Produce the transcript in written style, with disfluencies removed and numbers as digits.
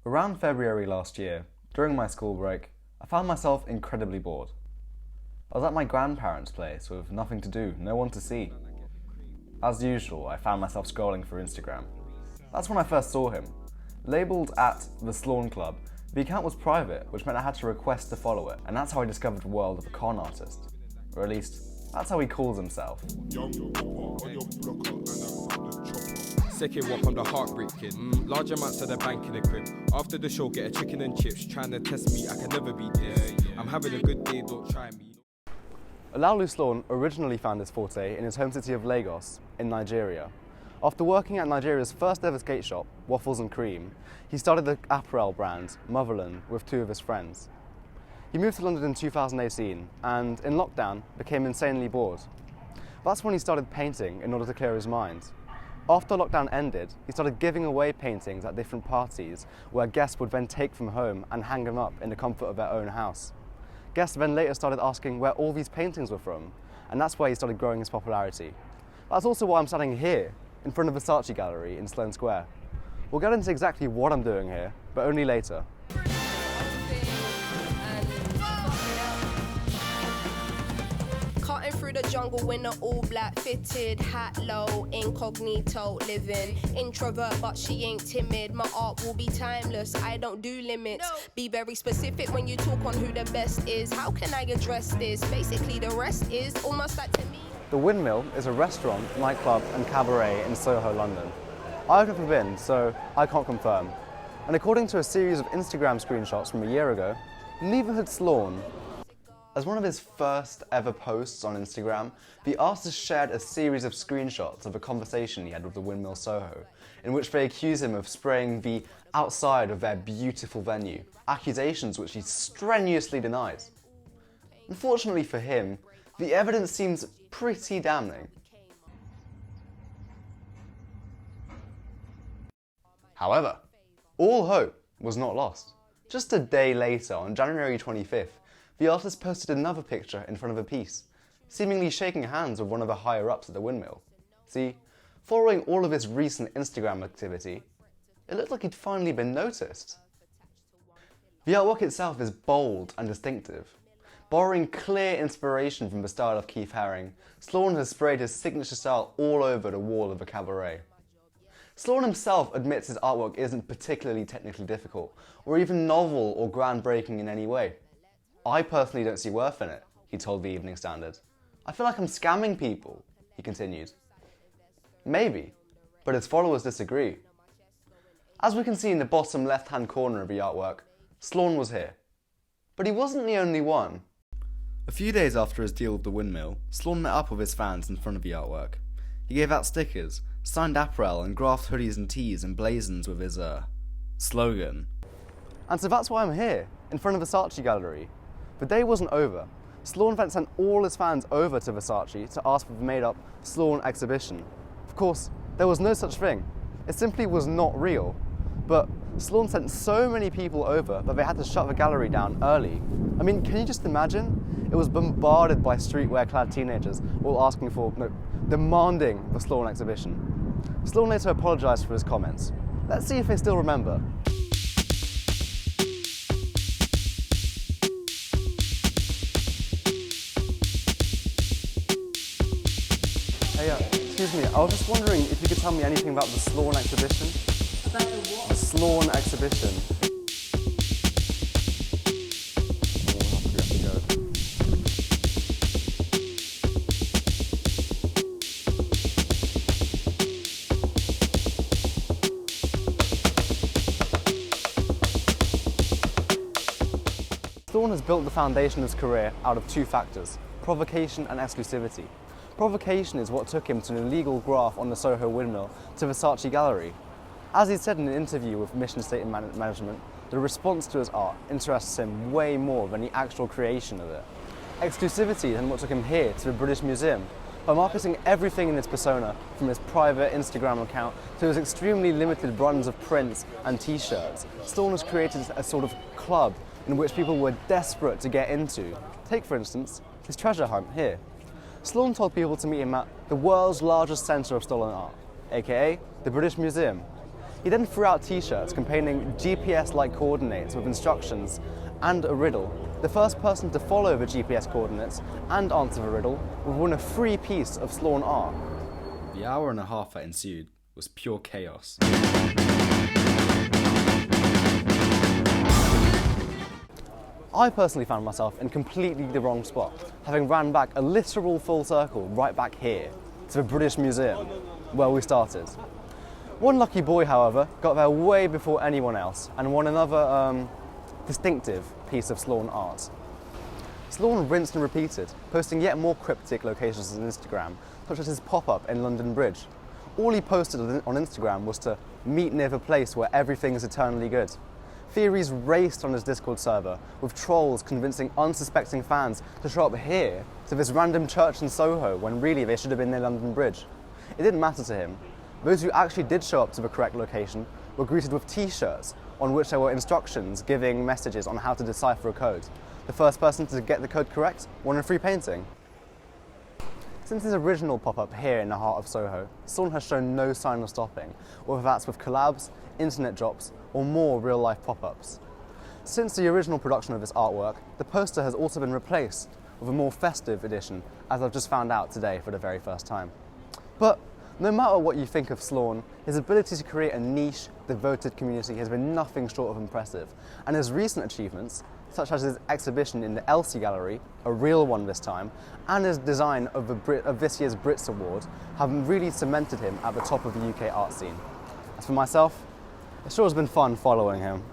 Around February last year, during my school break, I found myself incredibly bored. I was at my grandparents' place with nothing to do, no one to see. As usual, I found myself scrolling through Instagram. That's when I first saw him. Labelled at the Slawn Club, the account was private, which meant I had to request to follow it, and that's how I discovered the world of a con artist. Or at least, that's how he calls himself. Second walk, I'm the heartbreak kid. Large amounts of the bank in the crib. After the show, get a chicken and chips. Trying to test me, I can never beat this. I'm having a good day, don't try me. Olaolu Slawn originally found his forte in his home city of Lagos, in Nigeria. After working at Nigeria's first ever skate shop, Waffles and Cream, he started the apparel brand, Motherland, with two of his friends. He moved to London in 2018 and, in lockdown, became insanely bored. That's when he started painting in order to clear his mind. After lockdown ended, he started giving away paintings at different parties where guests would then take them home and hang them up in the comfort of their own house. Guests then later started asking where all these paintings were from, and that's where he started growing his popularity. That's also why I'm standing here, in front of Versace Gallery in Sloane Square. We'll get into exactly what I'm doing here, but only later. Cutting through the jungle in the all black fitted, hat low, incognito living. Introvert, but she ain't timid. My art will be timeless, I don't do limits. Be very specific when you talk on who the best is. How can I address this? Basically the rest is almost like to me. The Windmill is a restaurant, nightclub and cabaret in Soho, London. I've never been, so I can't confirm. And according to a series of Instagram screenshots from a year ago, neither had Slawn. As one of his first ever posts on Instagram, the artist shared a series of screenshots of a conversation he had with the Windmill Soho, in which they accuse him of spraying the outside of their beautiful venue, accusations which he strenuously denies. Unfortunately for him, the evidence seems pretty damning. However, all hope was not lost. Just a day later, on January 25th, the artist posted another picture in front of a piece, seemingly shaking hands with one of the higher-ups at the Windmill. See, following all of his recent Instagram activity, it looked like he'd finally been noticed. The artwork itself is bold and distinctive. Borrowing clear inspiration from the style of Keith Haring, Slawn has sprayed his signature style all over the wall of the cabaret. Slawn himself admits his artwork isn't particularly technically difficult, or even novel or groundbreaking in any way. I personally don't see worth in it, he told the Evening Standard. I feel like I'm scamming people, he continued. Maybe, but his followers disagree. As we can see in the bottom left-hand corner of the artwork, Slawn was here. But he wasn't the only one. A few days after his deal with the Windmill, Slawn met up with his fans in front of the artwork. He gave out stickers, signed apparel and graphed hoodies and tees emblazoned with his, slogan. And so that's why I'm here, in front of Versace Gallery. The day wasn't over. Slawn then sent all his fans over to Versace to ask for the made-up Slawn exhibition. Of course, there was no such thing. It simply was not real. But Slawn sent so many people over that they had to shut the gallery down early. I mean, can you just imagine? It was bombarded by streetwear-clad teenagers, all asking for, demanding the Slawn exhibition. Slawn later apologised for his comments. Let's see if they still remember. Hey, excuse me, I was just wondering if you could tell me anything about the Slawn exhibition? About the what? The Slawn exhibition. Slawn has built the foundation of his career out of two factors, provocation and exclusivity. Provocation is what took him to an illegal graft on the Soho Windmill to Versace Gallery. As he said in an interview with Mission State Management, the response to his art interests him way more than the actual creation of it. Exclusivity is what took him here to the British Museum. By marketing everything in his persona, from his private Instagram account to his extremely limited runs of prints and t-shirts, Slawn has created a sort of club in which people were desperate to get into. Take, for instance, his treasure hunt here. Slawn told people to meet him at the world's largest centre of stolen art, aka the British Museum. He then threw out t-shirts containing GPS-like coordinates with instructions and a riddle. The first person to follow the GPS coordinates and answer the riddle would win a free piece of Slawn art. The hour and a half that ensued was pure chaos. I personally found myself in completely the wrong spot, having ran back a literal full circle right back here, to the British Museum, where we started. One lucky boy, however, got there way before anyone else and won another distinctive piece of Slawn art. Slawn rinsed and repeated, posting yet more cryptic locations on Instagram, such as his pop-up in London Bridge. All he posted on Instagram was to meet near the place where everything is eternally good. Theories raced on his Discord server, with trolls convincing unsuspecting fans to show up here to this random church in Soho when really they should have been near London Bridge. It didn't matter to him. Those who actually did show up to the correct location were greeted with t-shirts on which there were instructions giving messages on how to decipher a code. The first person to get the code correct won a free painting. Since his original pop-up here in the heart of Soho, Slawn has shown no sign of stopping, whether that's with collabs, internet drops, or more real-life pop-ups. Since the original production of this artwork, the poster has also been replaced with a more festive edition, as I've just found out today for the very first time. But no matter what you think of Slawn, his ability to create a niche, devoted community has been nothing short of impressive, and his recent achievements, such as his exhibition in the Elsie Gallery, a real one this time, and his design of this year's Brits Award, have really cemented him at the top of the UK art scene. As for myself, it sure has been fun following him.